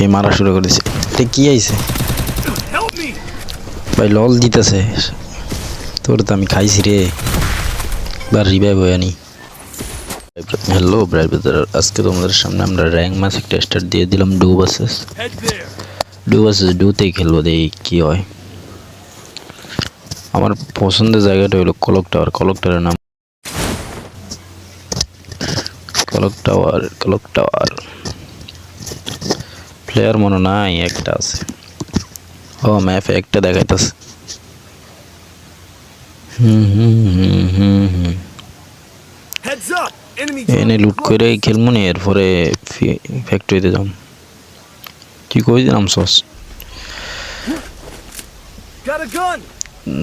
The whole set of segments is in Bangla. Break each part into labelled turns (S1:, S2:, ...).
S1: এই মারা শুরু করে দিছে। এটা কি আইছে ভাই? লল দিতেছে। তোর তো আমি খাইছি রে, বা রিভাইভ হয়ে আনি। হ্যালো ব্রাদার, আজকে তোমাদের সামনে আমরা র্যাঙ্ক ম্যাচ একটা স্টার্ট দিয়ে দিলাম। ডু ভার্সেস ডুতেই খেলবো, দেখি কি হয়। আমার পছন্দের জায়গাটা হলো কলক টাওয়ার। কলক টাওয়ারের নাম কলক টাওয়ার। প্লেয়ার মনে নাই, একটা আছে। ও ম্যাপে একটা দেখাইতেছে। এনে লুট করে খেলবো নি, এরপরে ফ্যাক্টরিতে যাম। কি কই দিলাম সস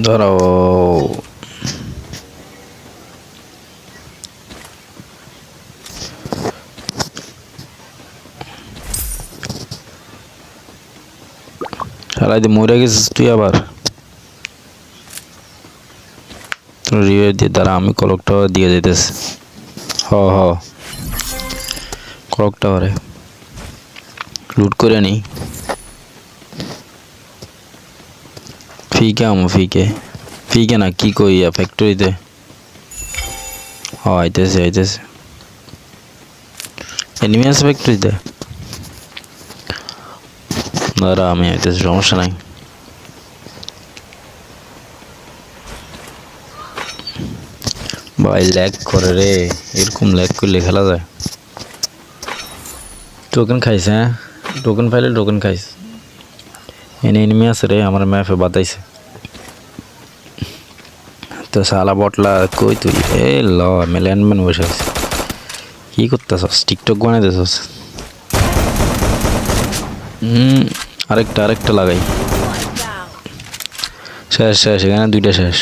S1: ধরাও। শালাইতে মরে গেছিস তুই আবার। রিভাইভ দিয়ে দাঁড়া, আমি কলক টাওয়ার দিয়ে যেতেছি। হ কলক টাওয়ারে লুট করে নি। ফিকে না কি কইয়া ফ্যাক্টরিতে। আইতেছে এনিমি আছে ফ্যাক্টরিতে। দাঁড়া আমি আইতেছি, সমস্যা নাই। ভাই ল্যাগ করে রে, এরকম ল্যাগ করলে খেলা যায়? টোকেন খাইস? হ্যাঁ টোকেন পাইলে টোকেন খাইস। এনিমি আছে রে আমার ম্যাপে বাতাইছে। তো শালা বটলা কই তুই? এ ল আমি ল্যান্ডম্যান বসে আছি। কি করতেছস? টিকটক বানাইতেছস? আরেকটা লাগাই। শেষ এখানে দুইটা শেষ।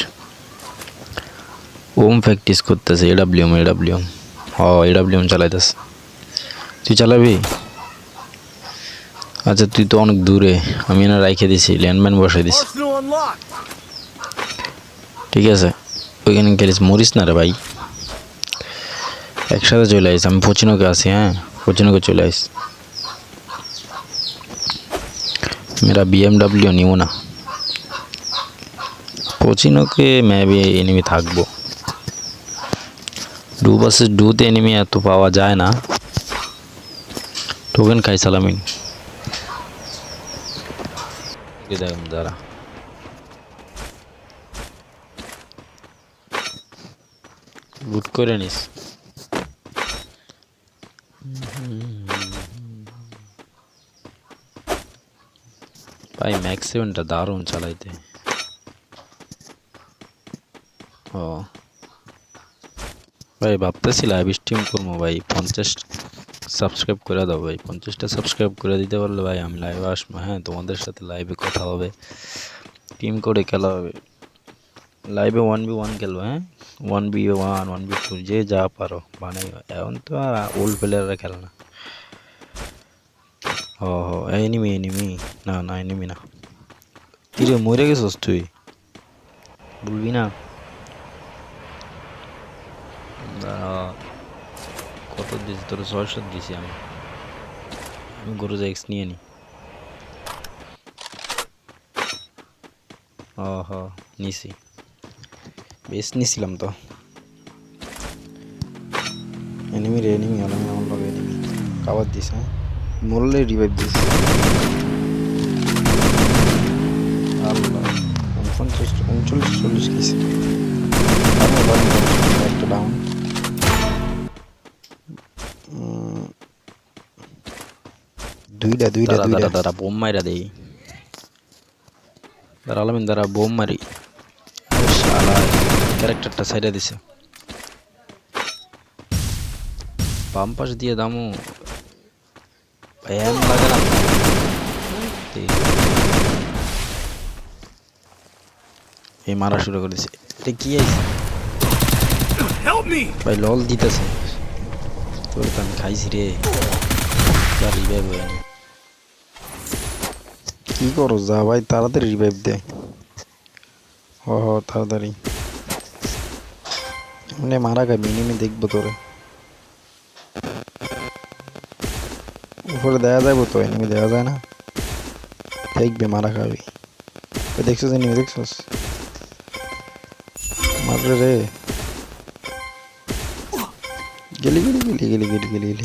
S1: ওম প্র্যাকটিস করতেছে। এডাব্লিউএম এডাব্লিউএম চালাইতেছে। তুই চালাবি? আচ্ছা তুই তো অনেক দূরে, আমি না রাইখে দিছি, ল্যান্ডম্যান বসাই দিছি। ঠিক আছে ওইখানে খেলিস, মরিস না রে ভাই। একসাথে চলে আইস, আমি পচিনোকে আছি। হ্যাঁ পচিনোকে চলে আইস। মেরা BMW নিব না, পচিনোকে মেবি এনিমি থাকবো। ডু ভার্সেস ডুতে এনিমি এত পাওয়া যায় না। টোকেন খাই সালামিন। দাঁড়া লুট করে নিস। ভাই ম্যাক্স 7টা দারুণ চালাইতে। ও ভাই ভাবতেছি লাইভ স্ট্রিম করবো ভাই। 50 সাবস্ক্রাইব করে দাও ভাই। 50টা সাবস্ক্রাইব করে দিতে পারলে ভাই আমি লাইভে আসবো। হ্যাঁ তোমাদের সাথে লাইভে কথা হবে, টিম করে খেলা হবে। লাইভে 1v1 খেলবো। হ্যাঁ 1v1 1v2 যে যা পারো বানাই। এখন তো ওল্ড প্লেয়াররা খেলে না। এনিমি না এনিমি না। কিরে মরে গেছস তুই? বলবি না? কত দিয়েছি তোর? 600 দিয়েছি আমি গরু যা এক্স নিয়ে নি। নিছি, বেশ নিছিলাম তো। এনিমি আমার লগে এনিমি কাবার দিস। হ্যাঁ মরলে রিভাইভ দিস। Allah 39 40 KG. একটা ডাউন। দুইটা দাঁড়া বোম মাইরা দেই। দাঁড়া আলামিন দাঁড়া, বোম মারি। শালা ক্যারেক্টারটা সাইডে দিছে। বাম পাশ দিয়ে দামু এম লাগে না। এই মারা শুরু করে দিছে। এটা কি আইছে ভাই? লল দিতেছে। তোর তো আমি খাইছি রে, রিভাইভ হয়ে নি। কি করো যা ভাই, তাড়াতাড়ি রিভাইভ দে। তাড়াতাড়ি মানে মারা খাবি, এনিমি দেখবো তোরে।
S2: উপরে দেয়া যাবো তো, এনিমি দেওয়া যায় না, দেখবে মারা খাবি। দেখছিস এনিমি, দেখছিস মারলে রে। গেলি গেলি গেলি গেলি গেলি গেলি গেলি।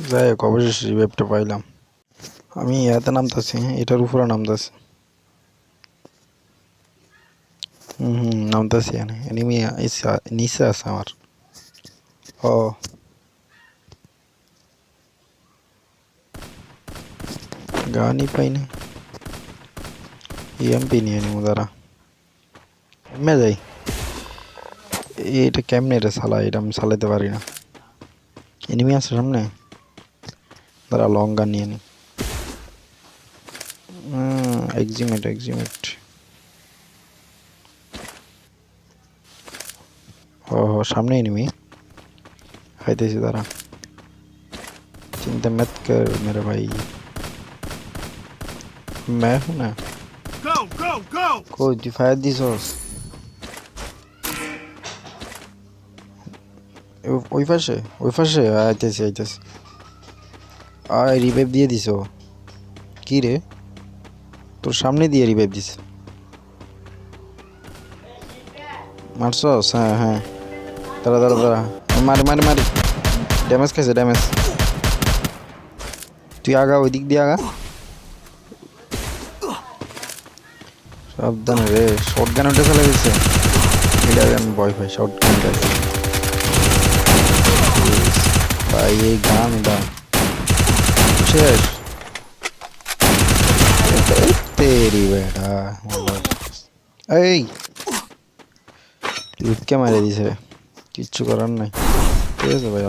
S2: যাই হোক অবশেষে রিভাইভটা পাইলাম। আমি এতে নামতেছি, এটার উপরে নামতেছি। নামতেছি। এনিমি নিচে আছে আমার। ও গানই পাই না, ইএমপি নিয়ে নিব দাঁড়া। কেমনে যাই, এটা কেমনে রে সালা, এটা আমি চালাইতে পারি না। এনিমি আছে সামনে, দাঁড়া লং গান নিয়ে নি। এক্সিমেট এক্সিমেট। ও সামনে এনিমি খাইতেছি, দাঁড়া। चिंता मत कर मेरे भाई, मैं हूं ना।
S3: Go, go, go!
S2: कोई दिफाया दी सॉस ওই পাশে আইতেছি আইতেছি। রিভাইভ দিয়ে দিছো কি রে, তোর সামনে দিয়ে রিভাইভ দিছে। মারছস? হ্যাঁ হ্যাঁ, দাঁড়া দাঁড়া দাঁড়া, মারি মারি মারি। ড্যামেজ খাইছে ড্যামেজ। তুই আগা, ওই দিক দিয়ে আগা, সাবধানে রে। শর্ট গান ওটা চলে গেছে, এটা আমি ভয় পাই শর্ট গানটা ভাই। এই গান দাম শেষ তেরি বেটা। এই লিপকে মারে দিছে, কিচ্ছু করার নাই। ঠিক আছে ভাই।